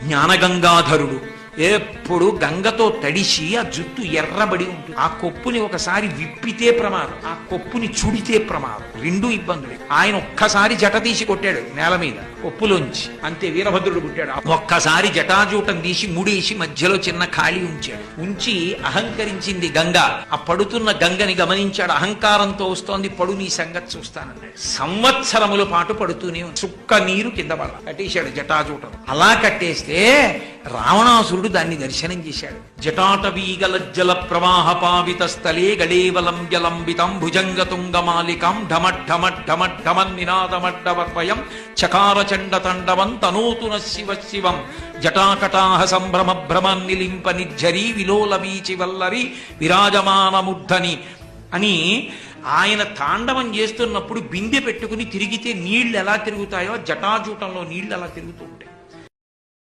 జ్ఞానగంగాధరుడు ఎప్పుడు గంగతో తడిసి ఆ జుట్టు ఎర్రబడి ఉంటుంది. ఆ కొప్పుని ఒకసారి విప్పితే ప్రమాదం, ఆ కొప్పుని చుడితే ప్రమాదం, రెండూ ఇబ్బందులే. ఆయన ఒక్కసారి జట తీసి కొట్టాడు నేల మీద కొప్పులోంచి, అంతే వీరభద్రుడు పుట్టాడు. ఒక్కసారి జటాజూటం తీసి ముడేసి మధ్యలో చిన్న ఖాళీ ఉంచాడు. ఉంచి అహంకరించింది గంగ. ఆ పడుతున్న గంగని గమనించాడు. అహంకారంతో వస్తోంది, పడు నీ సంగతి చూస్తానన్నాడు. సంవత్సరముల పాటు పడుతూనే చుక్క నీరు కింద పడ కట్టేశాడు జటాజూటం. అలా కట్టేస్తే రావణాసురుడు దాన్ని దర్శనం చేశాడు. జటాటవీగలజ్జల ప్రవాహ పావిత స్థలే గడేవలం జలంబితం భుజంగతుంగమాలికం ఢమఢమఢమఢమన్ నినాదమడ్డవర్వయం చకార చండ తండవం తనోతున శివ శివం జటాకటాహ సంభ్రమ భ్రమన్నిలింప నిర్ఝరీ విలోల వీచి వల్లరి విరాజమానముద్ధని అని ఆయన తాండవం చేస్తున్నప్పుడు బిందె పెట్టుకుని తిరిగితే నీళ్లు ఎలా తిరుగుతాయో జటాజూటంలో నీళ్లు అలా తిరుగుతూ ఉంటాయి.